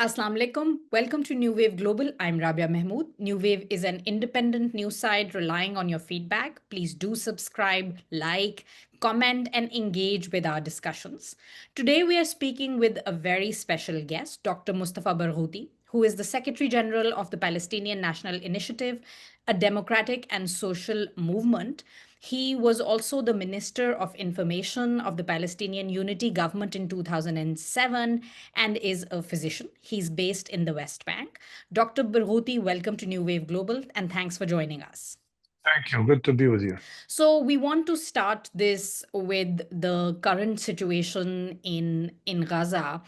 Assalamu alaikum. Welcome to New Wave Global. I'm Rabia Mehmood. New Wave is an independent news site relying on your feedback. Please do subscribe, like, comment, and engage with our discussions. Today, we are speaking with a very special guest, Dr. Mustafa Barghouti, who is the Secretary General of the Palestinian National Initiative, a democratic and social movement. He was also the Minister of Information of the Palestinian Unity government in 2007 and is a physician. He's based in the West Bank. Dr. Barghouti, welcome to New Wave Global and thanks for joining us. Thank you. Good to be with you. So we want to start this with the current situation in Gaza.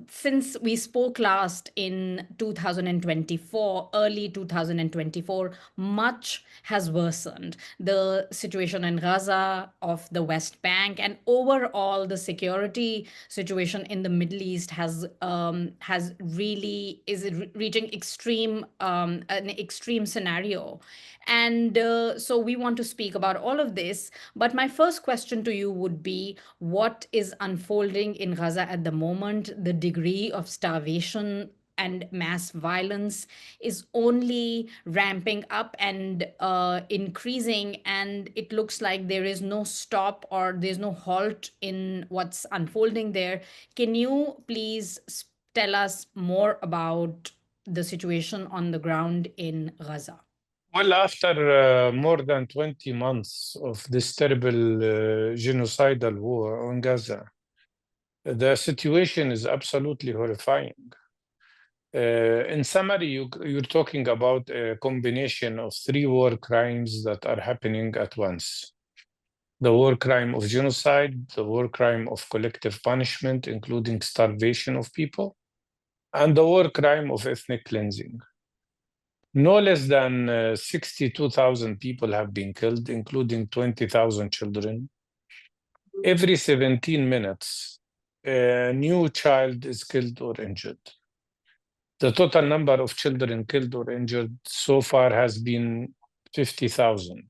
Since we spoke last in 2024, early 2024, much has worsened. The situation in Gaza, of the West Bank, and overall the security situation in the Middle East has really reaching an extreme scenario. And so we want to speak about all of this. But my first question to you would be, what is unfolding in Gaza at the moment? The degree of starvation and mass violence is only ramping up and increasing, and it looks like there is no stop or there's no halt in what's unfolding there. Can you please tell us more about the situation on the ground in Gaza? Well, after more than 20 months of this terrible genocidal war on Gaza, the situation is absolutely horrifying. In summary, you're talking about a combination of three war crimes that are happening at once. The war crime of genocide, the war crime of collective punishment, including starvation of people, and the war crime of ethnic cleansing. No less than 62,000 people have been killed, including 20,000 children. Every 17 minutes, a new child is killed or injured. The total number of children killed or injured so far has been 50,000.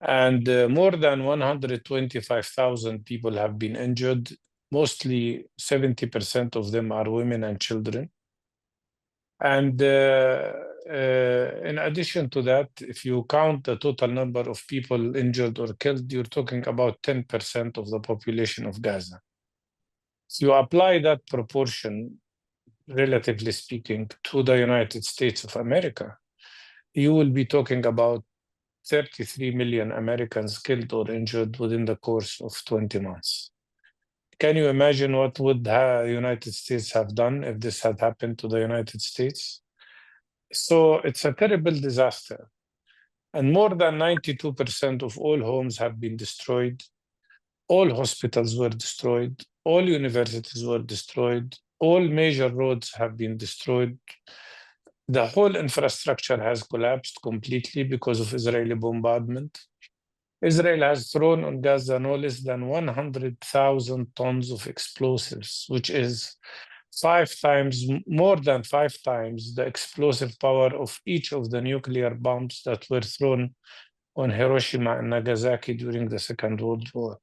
And more than 125,000 people have been injured. Mostly 70% of them are women and children. And in addition to that, if you count the total number of people injured or killed, you're talking about 10% of the population of Gaza. If you apply that proportion, relatively speaking, to the United States of America, you will be talking about 33 million Americans killed or injured within the course of 20 months. Can you imagine what would the United States have done if this had happened to the United States? So it's a terrible disaster. And more than 92% of all homes have been destroyed. All hospitals were destroyed. All universities were destroyed. All major roads have been destroyed. The whole infrastructure has collapsed completely because of Israeli bombardment. Israel has thrown on Gaza no less than 100,000 tons of explosives, which is more than five times the explosive power of each of the nuclear bombs that were thrown on Hiroshima and Nagasaki during the Second World War.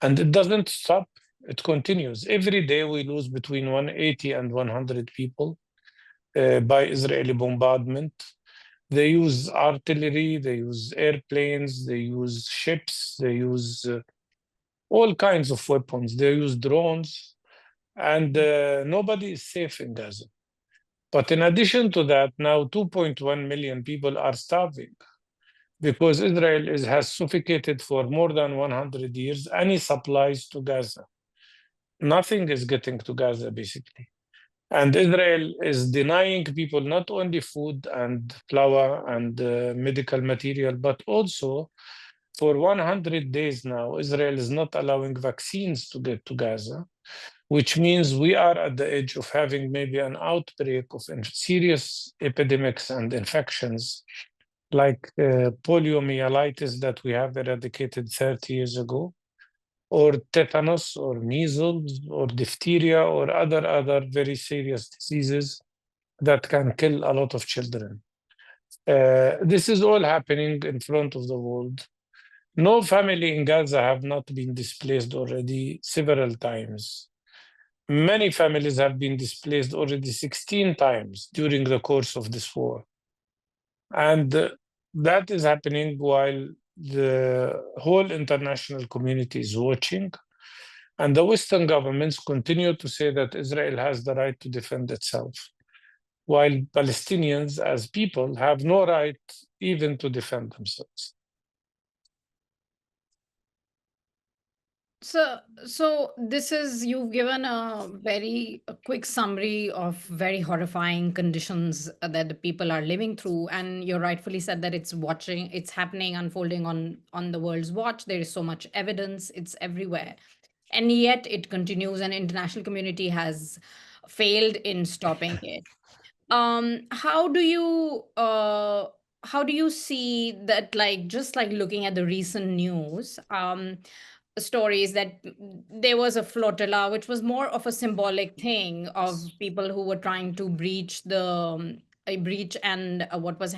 And it doesn't stop, it continues. Every day we lose between 180 and 100 people by Israeli bombardment. They use artillery, they use airplanes, they use ships, they use all kinds of weapons, they use drones, and nobody is safe in Gaza. But in addition to that, now 2.1 million people are starving because Israel has suffocated for more than 100 years any supplies to Gaza. Nothing is getting to Gaza, basically. And Israel is denying people not only food and flour and medical material, but also for 100 days now, Israel is not allowing vaccines to get to Gaza, which means we are at the edge of having maybe an outbreak of serious epidemics and infections like poliomyelitis that we have eradicated 30 years ago, or tetanus, or measles, or diphtheria, or other very serious diseases that can kill a lot of children. This is all happening in front of the world. No family in Gaza have not been displaced already several times. Many families have been displaced already 16 times during the course of this war. And that is happening while the whole international community is watching. And the Western governments continue to say that Israel has the right to defend itself, while Palestinians as people have no right even to defend themselves. So this is, you've given a very a quick summary of very horrifying conditions that the people are living through, and you rightfully said that it's happening, unfolding on the world's watch. There is so much evidence, it's everywhere, and yet it continues, and international community has failed in stopping it. How do you see that, like, just like looking at the recent news stories, that there was a flotilla which was more of a symbolic thing of people who were trying to breach a breach and what was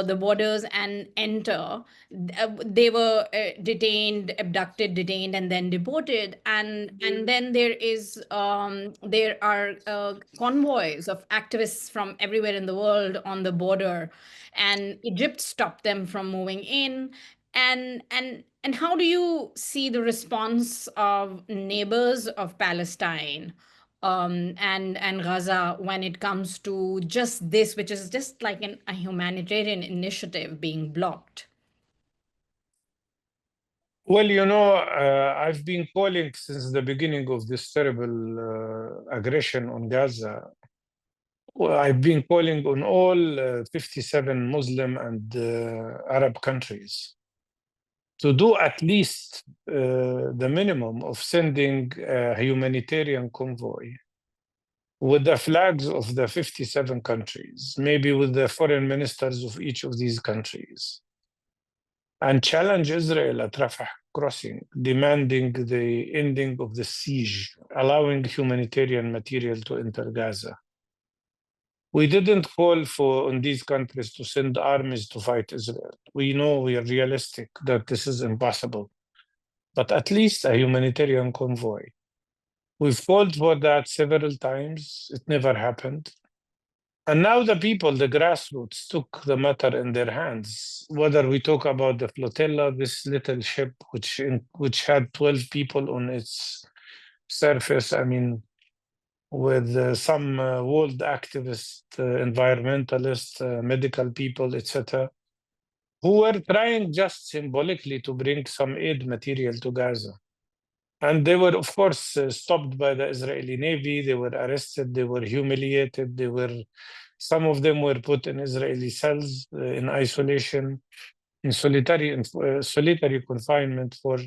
the borders and enter. They were detained, abducted, detained, and then deported. And then there are convoys of activists from everywhere in the world on the border, and Egypt stopped them from moving in. And how do you see the response of neighbors of Palestine and Gaza when it comes to just this, which is just like a humanitarian initiative being blocked? Well, I've been calling since the beginning of this terrible aggression on Gaza. Well, I've been calling on all 57 Muslim and Arab countries to do at least the minimum of sending a humanitarian convoy with the flags of the 57 countries, maybe with the foreign ministers of each of these countries, and challenge Israel at Rafah crossing, demanding the ending of the siege, allowing humanitarian material to enter Gaza. We didn't call on these countries to send armies to fight Israel. We know, we are realistic that this is impossible, but at least a humanitarian convoy. We've called for that several times. It never happened. And now the people, the grassroots, took the matter in their hands. Whether we talk about the flotilla, this little ship which had 12 people on its surface, I mean, with some world activists, environmentalists, medical people, etc., who were trying just symbolically to bring some aid material to Gaza. And they were, of course, stopped by the Israeli Navy. They were arrested. They were humiliated. Some of them were put in Israeli cells in isolation, in solitary confinement for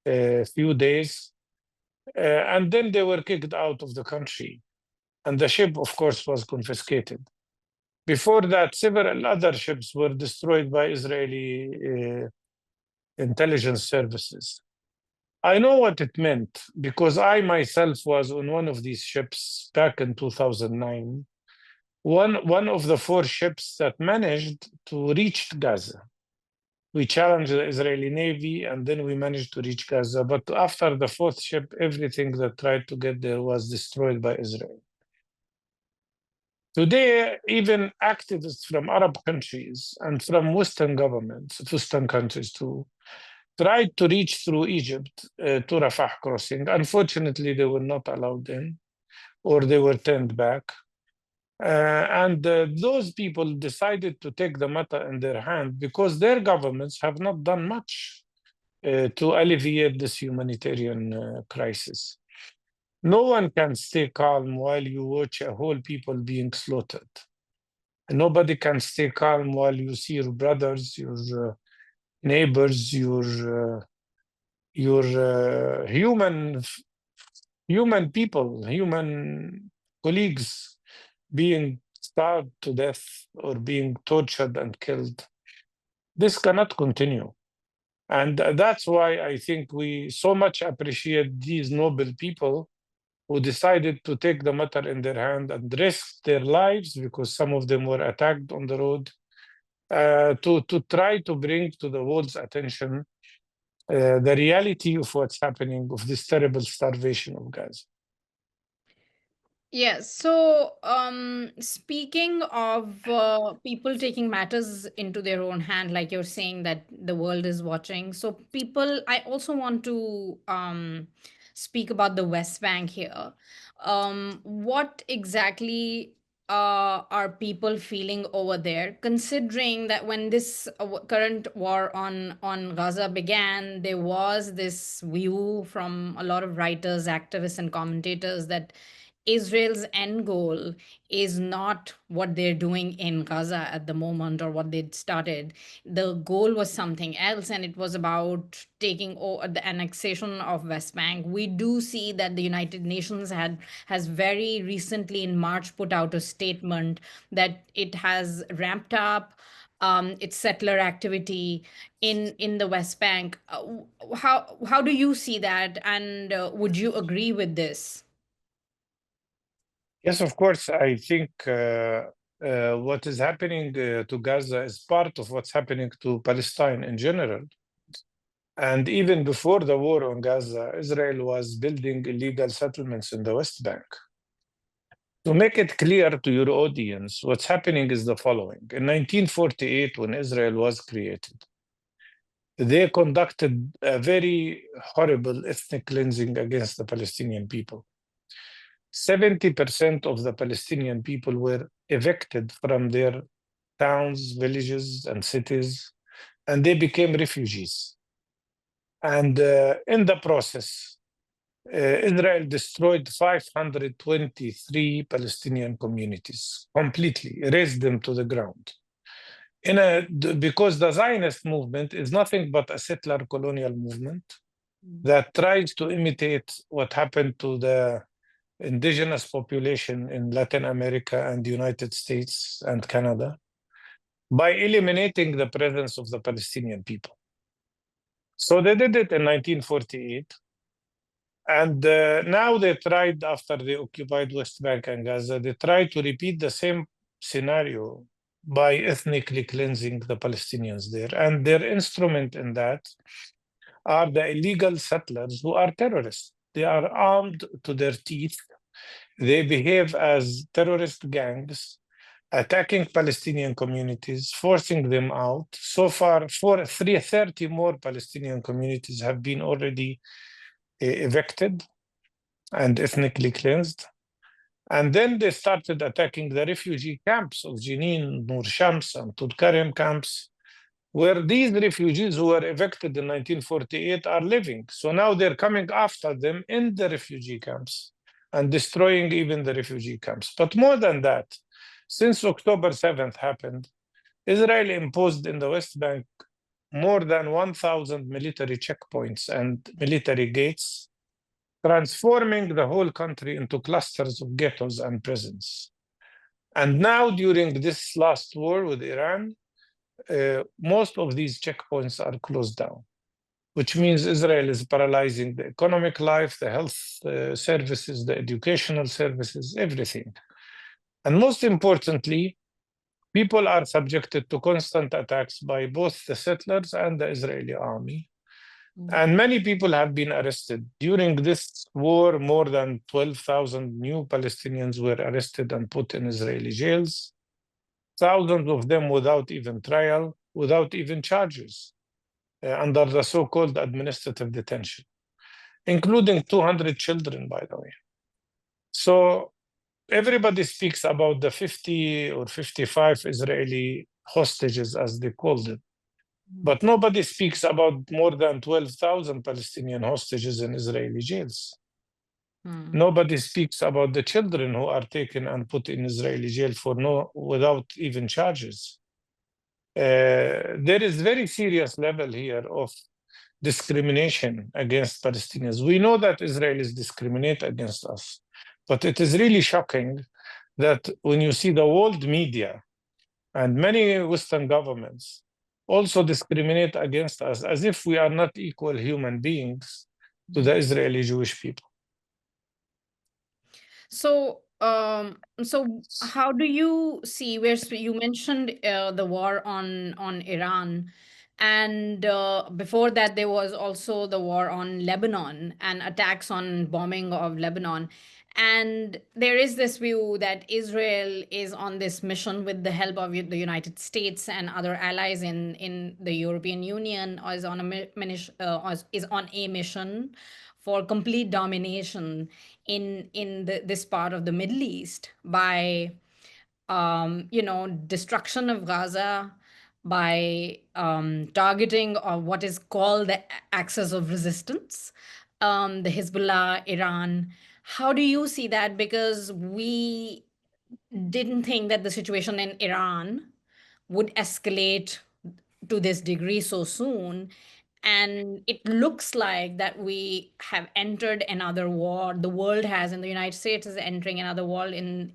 a few days. And then they were kicked out of the country. And the ship, of course, was confiscated. Before that, several other ships were destroyed by Israeli intelligence services. I know what it meant because I myself was on one of these ships back in 2009. One of the 4 ships that managed to reach Gaza. We challenged the Israeli Navy and then we managed to reach Gaza. But after the 4th ship, everything that tried to get there was destroyed by Israel. Today, even activists from Arab countries and from Western governments, Western countries too, tried to reach through Egypt to Rafah crossing. Unfortunately, they were not allowed in, or they were turned back. And those people decided to take the matter in their hand because their governments have not done much to alleviate this humanitarian crisis. No one can stay calm while you watch a whole people being slaughtered. And nobody can stay calm while you see your brothers, your neighbors, your human people, human colleagues being starved to death or being tortured and killed. This cannot continue. And that's why I think we so much appreciate these noble people who decided to take the matter in their hand and risk their lives, because some of them were attacked on the road, to try to bring to the world's attention the reality of what's happening, of this terrible starvation of Gaza. Yes. So, speaking of people taking matters into their own hand, like you're saying that the world is watching. So, people, I also want to speak about the West Bank here. What exactly are people feeling over there, considering that when this current war on Gaza began, there was this view from a lot of writers, activists, and commentators that Israel's end goal is not what they're doing in Gaza at the moment or what they'd started. The goal was something else, and it was about taking over the annexation of West Bank. We do see that the United Nations has very recently in March put out a statement that it has ramped up its settler activity in the West Bank. How do you see that, and would you agree with this? Yes, of course. I think what is happening to Gaza is part of what's happening to Palestine in general. And even before the war on Gaza, Israel was building illegal settlements in the West Bank. To make it clear to your audience, what's happening is the following. In 1948, when Israel was created, they conducted a very horrible ethnic cleansing against the Palestinian people. 70% of the Palestinian people were evicted from their towns, villages, and cities, and they became refugees. And in the process, Israel destroyed 523 Palestinian communities completely, razed them to the ground. Because the Zionist movement is nothing but a settler colonial movement that tries to imitate what happened to the indigenous population in Latin America and the United States and Canada by eliminating the presence of the Palestinian people. So they did it in 1948. And now they tried, after they occupied West Bank and Gaza, they tried to repeat the same scenario by ethnically cleansing the Palestinians there. And their instrument in that are the illegal settlers who are terrorists. They are armed to their teeth. They behave as terrorist gangs, attacking Palestinian communities, forcing them out. So far, 330 more Palestinian communities have been already evicted and ethnically cleansed. And then they started attacking the refugee camps of Jenin, Nur Shams, and Tulkarem camps, where these refugees who were evicted in 1948 are living. So now they're coming after them in the refugee camps and destroying even the refugee camps. But more than that, since October 7th happened, Israel imposed in the West Bank more than 1,000 military checkpoints and military gates, transforming the whole country into clusters of ghettos and prisons. And now, during this last war with Iran, most of these checkpoints are closed down, which means Israel is paralyzing the economic life, the health services, the educational services, everything. And most importantly, people are subjected to constant attacks by both the settlers and the Israeli army. And many people have been arrested. During this war, more than 12,000 new Palestinians were arrested and put in Israeli jails, thousands of them without even trial, without even charges, under the so-called administrative detention, including 200 children, by the way. So everybody speaks about the 50 or 55 Israeli hostages, as they called it. But nobody speaks about more than 12,000 Palestinian hostages in Israeli jails. Nobody speaks about the children who are taken and put in Israeli jail without even charges. There is very serious level here of discrimination against Palestinians. We know that Israelis discriminate against us, but it is really shocking that when you see the world media and many Western governments also discriminate against us as if we are not equal human beings to the Israeli Jewish people. So how do you see where you mentioned the war on Iran? And before that, there was also the war on Lebanon and attacks on bombing of Lebanon. And there is this view that Israel is on this mission with the help of the United States and other allies in the European Union, or is on is on a mission for complete domination in this part of the Middle East by destruction of Gaza, by targeting of what is called the axis of resistance, the Hezbollah, Iran. How do you see that? Because we didn't think that the situation in Iran would escalate to this degree so soon. And it looks like that we have entered another war. The world has, and the United States is entering another war in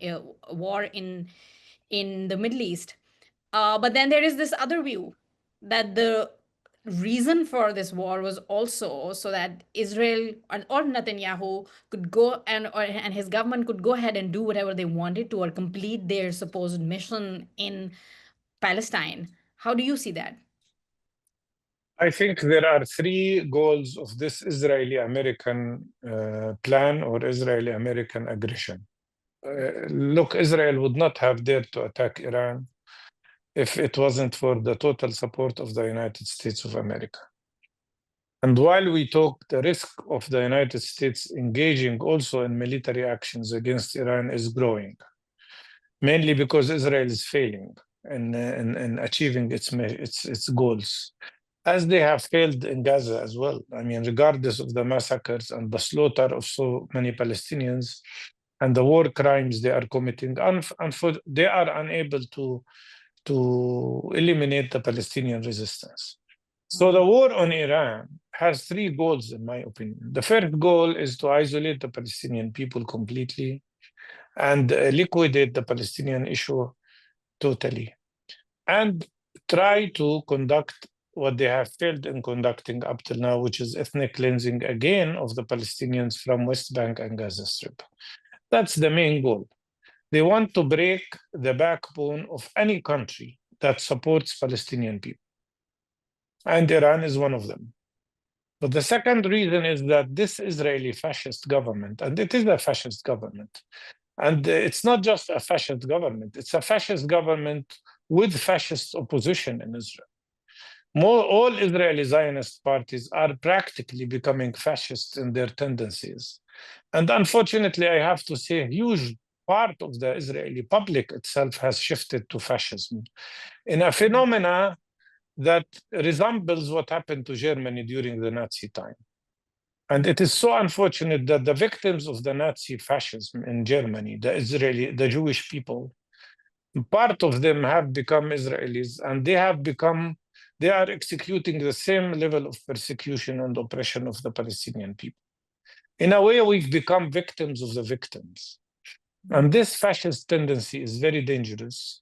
the Middle East. But then there is this other view that the reason for this war was also so that Israel or Netanyahu could go and his government could go ahead and do whatever they wanted to or complete their supposed mission in Palestine. How do you see that? I think there are three goals of this Israeli-American plan or Israeli-American aggression. Look, Israel would not have dared to attack Iran if it wasn't for the total support of the United States of America. And while we talk, the risk of the United States engaging also in military actions against Iran is growing, mainly because Israel is failing in achieving its goals, as they have failed in Gaza as well. I mean, regardless of the massacres and the slaughter of so many Palestinians and the war crimes they are committing, they are unable to eliminate the Palestinian resistance. So the war on Iran has three goals, in my opinion. The first goal is to isolate the Palestinian people completely and liquidate the Palestinian issue totally, and try to conduct what they have failed in conducting up till now, which is ethnic cleansing again of the Palestinians from West Bank and Gaza Strip. That's the main goal. They want to break the backbone of any country that supports Palestinian people. And Iran is one of them. But the second reason is that this Israeli fascist government, and it is a fascist government, and it's not just a fascist government, it's a fascist government with fascist opposition in Israel. All Israeli Zionist parties are practically becoming fascist in their tendencies. And unfortunately, I have to say, a huge part of the Israeli public itself has shifted to fascism in a phenomena that resembles what happened to Germany during the Nazi time. And it is so unfortunate that the victims of the Nazi fascism in Germany, the Jewish people, part of them have become Israelis, and they are executing the same level of persecution and oppression of the Palestinian people. In a way, we've become victims of the victims. And this fascist tendency is very dangerous.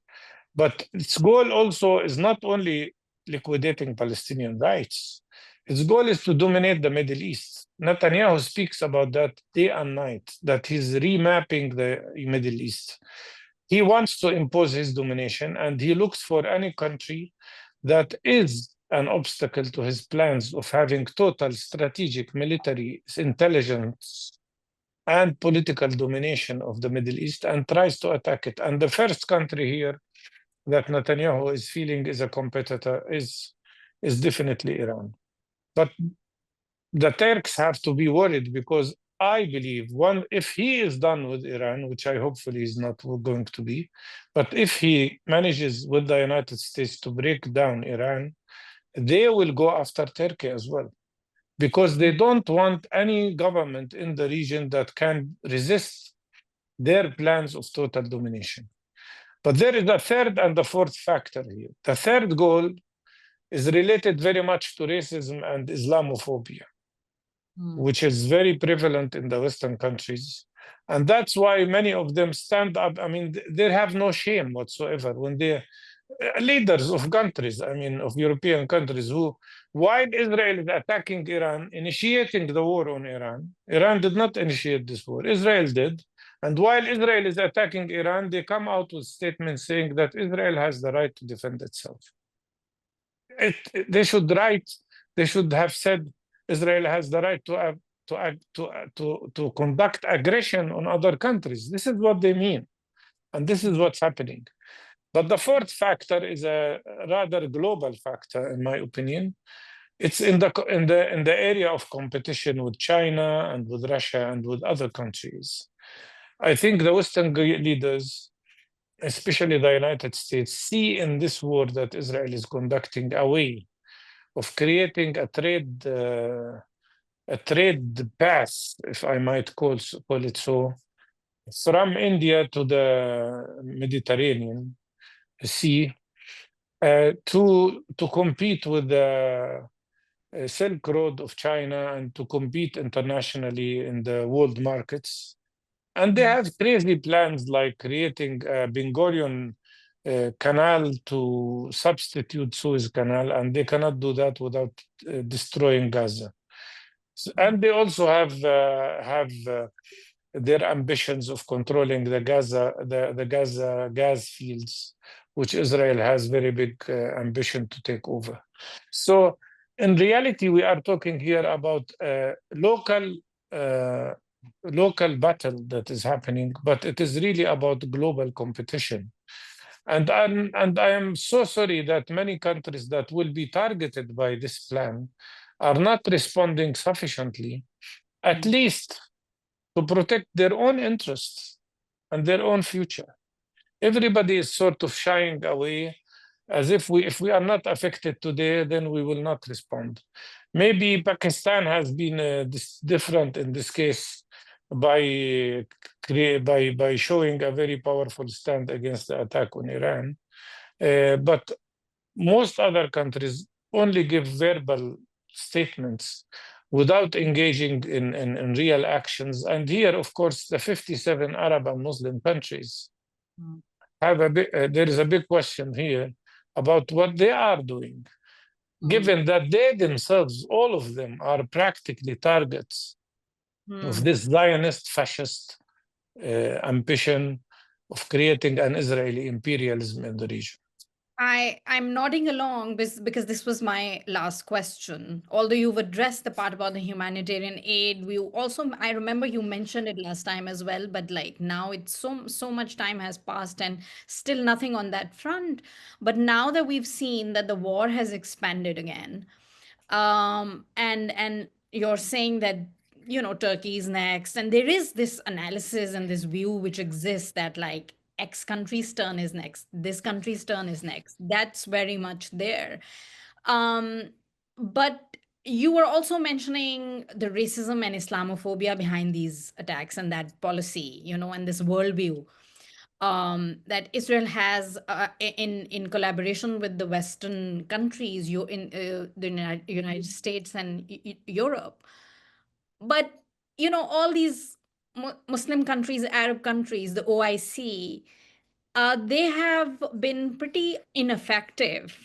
But its goal also is not only liquidating Palestinian rights, its goal is to dominate the Middle East. Netanyahu speaks about that day and night, that he's remapping the Middle East. He wants to impose his domination, and he looks for any country that is an obstacle to his plans of having total strategic military intelligence and political domination of the Middle East, and tries to attack it. And the first country here that Netanyahu is feeling is a competitor is definitely Iran. But the Turks have to be worried, because I believe, if he is done with Iran, which I hopefully is not going to be, but if he manages with the United States to break down Iran, they will go after Turkey as well, because they don't want any government in the region that can resist their plans of total domination. But there is a third and a fourth factor here. The third goal is related very much to racism and Islamophobia, which is very prevalent in the Western countries. And that's why many of them stand up. I mean, they have no shame whatsoever when they leaders of countries, I mean, of European countries, who, while Israel is attacking Iran, initiating the war on Iran, Iran did not initiate this war, Israel did. And while Israel is attacking Iran, they come out with statements saying that Israel has the right to defend itself. They should write. They should have said Israel has the right to conduct aggression on other countries. This is what they mean, and this is what's happening. But the fourth factor is a rather global factor, in my opinion. It's in the area of competition with China and with Russia and with other countries. I think the Western leaders, especially the United States, see in this war that Israel is conducting a way of creating a trade path, if I might call it so, from India to the Mediterranean Sea, to compete with the Silk Road of China and to compete internationally in the world markets. And they have crazy plans like creating a Ben Gurion canal to substitute Suez Canal, and they cannot do that without destroying Gaza. And they also have their ambitions of controlling the Gaza gas fields, which Israel has very big ambition to take over. So in reality, we are talking here about local battle that is happening, but it is really about global competition. And I am so sorry that many countries that will be targeted by this plan are not responding sufficiently, at least to protect their own interests and their own future. Everybody is sort of shying away as if if we are not affected today, then we will not respond. Maybe Pakistan has been different in this case by showing a very powerful stand against the attack on Iran. But most other countries only give verbal statements without engaging in real actions. And here, of course, the 57 Arab and Muslim countries have there is a big question here about what they are doing, given that they themselves, all of them, are practically targets of this Zionist fascist ambition of creating an Israeli imperialism in the region. I'm nodding along because this was my last question. Although you've addressed the part about the humanitarian aid, we also, I remember you mentioned it last time as well, but like now it's so much time has passed and still nothing on that front. But now that we've seen that the war has expanded again, and you're saying that Turkey is next, and there is this analysis and this view which exists that like X country's turn is next, this country's turn is next. That's very much there. um but you were also mentioning the racism and Islamophobia behind these attacks and that policy, and this worldview that Israel has in collaboration with the Western countries, you in the United States and Europe. But all these Muslim countries, Arab countries, the OIC, they have been pretty ineffective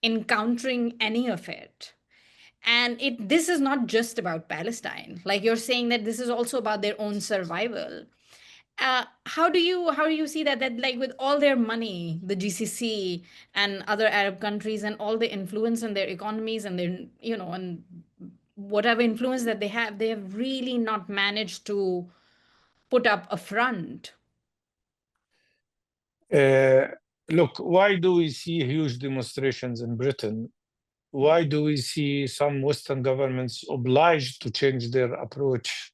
in countering any of it. And this is not just about Palestine. Like you're saying that this is also about their own survival. How do you see that like with all their money, the GCC and other Arab countries and all the influence in their economies and their and whatever influence that they have really not managed to put up a front. Look, why do we see huge demonstrations in Britain? Why do we see some Western governments obliged to change their approach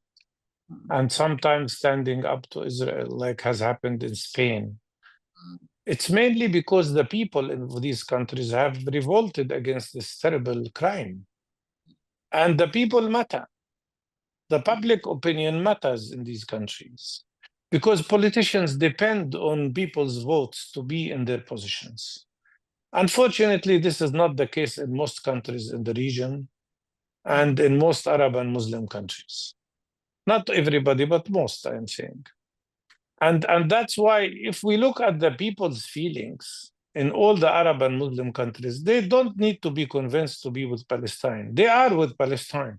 and sometimes standing up to Israel, like has happened in Spain? It's mainly because the people in these countries have revolted against this terrible crime. And the people matter. The public opinion matters in these countries because politicians depend on people's votes to be in their positions. Unfortunately, this is not the case in most countries in the region and in most Arab and Muslim countries. Not everybody, but most, I am saying. And that's why if we look at the people's feelings in all the Arab and Muslim countries, they don't need to be convinced to be with Palestine. They are with Palestine.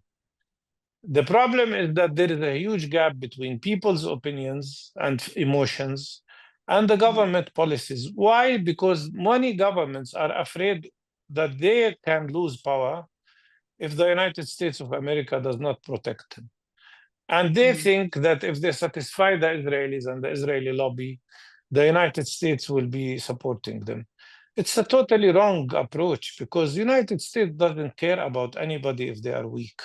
The problem is that there is a huge gap between people's opinions and emotions and the government policies. Why? Because many governments are afraid that they can lose power if the United States of America does not protect them. And they think that if they satisfy the Israelis and the Israeli lobby, the United States will be supporting them. It's a totally wrong approach because the United States doesn't care about anybody if they are weak.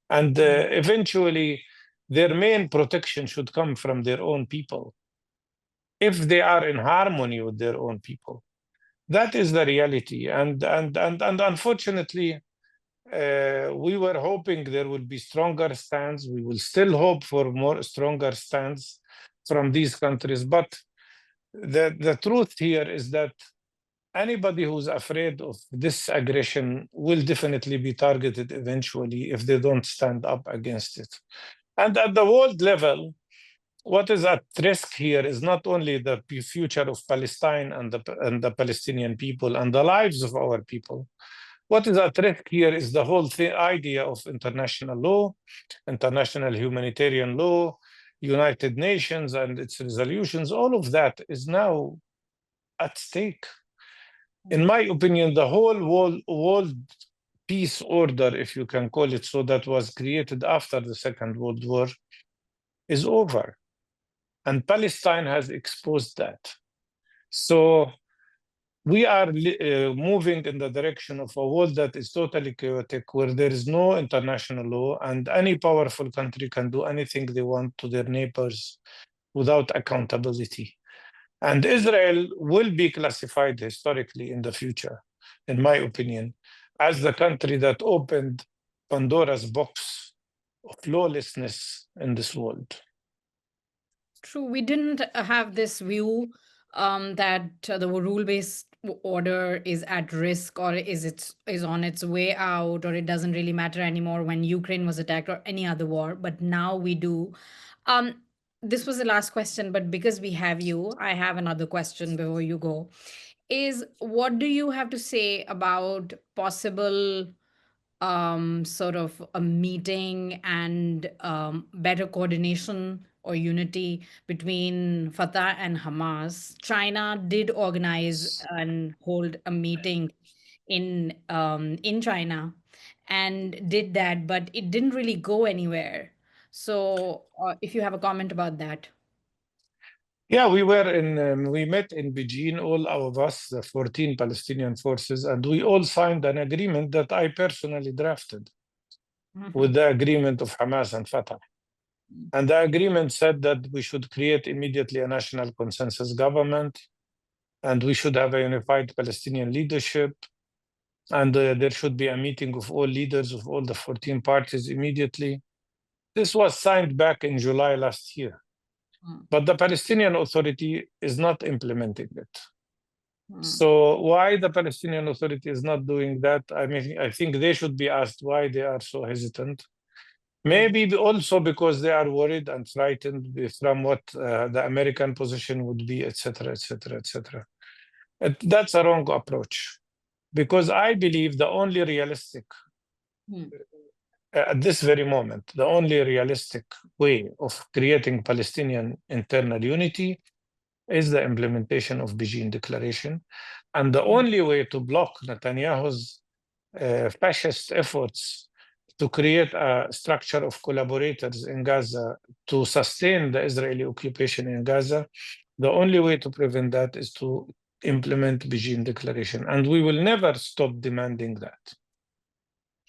And eventually, their main protection should come from their own people if they are in harmony with their own people. That is the reality. And unfortunately, we were hoping there will be stronger stands. We will still hope for more stronger stands from these countries. But the truth here is that anybody who's afraid of this aggression will definitely be targeted eventually if they don't stand up against it. And at the world level, what is at risk here is not only the future of Palestine and the Palestinian people and the lives of our people. What is at risk here is the whole idea of international law, international humanitarian law, United Nations and its resolutions. All of that is now at stake. In my opinion, the whole world peace order, if you can call it so, that was created after the Second World War is over. And Palestine has exposed that. So we are moving in the direction of a world that is totally chaotic, where there is no international law and any powerful country can do anything they want to their neighbors without accountability. And Israel will be classified historically in the future, in my opinion, as the country that opened Pandora's box of lawlessness in this world. True, we didn't have this view that the rule-based order is at risk or is on its way out, or it doesn't really matter anymore when Ukraine was attacked or any other war. But now we do. Um, this was the last question, but because we have you, I have another question before you go. Is what do you have to say about possible sort of a meeting and better coordination or unity between Fatah and Hamas? China did organize and hold a meeting in China and did that, but it didn't really go anywhere. So, if you have a comment about that. Yeah, we met in Beijing, all of us, the 14 Palestinian forces, and we all signed an agreement that I personally drafted with the agreement of Hamas and Fatah. And the agreement said that we should create immediately a national consensus government, and we should have a unified Palestinian leadership, and there should be a meeting of all leaders of all the 14 parties immediately. This was signed back in July last year. But the Palestinian Authority is not implementing it. So why the Palestinian Authority is not doing that? I mean, I think they should be asked why they are so hesitant. Maybe also because they are worried and frightened from what the American position would be, etc., etc., etc. That's a wrong approach, because I believe the only realistic, at this very moment, the only realistic way of creating Palestinian internal unity is the implementation of Beijing Declaration. And the only way to block Netanyahu's fascist efforts to create a structure of collaborators in Gaza to sustain the Israeli occupation in Gaza, the only way to prevent that is to implement Beijing Declaration. And we will never stop demanding that.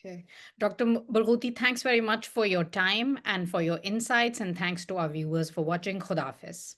Okay. Dr. Barghouti, thanks very much for your time and for your insights, and thanks to our viewers for watching. Khuda Hafiz.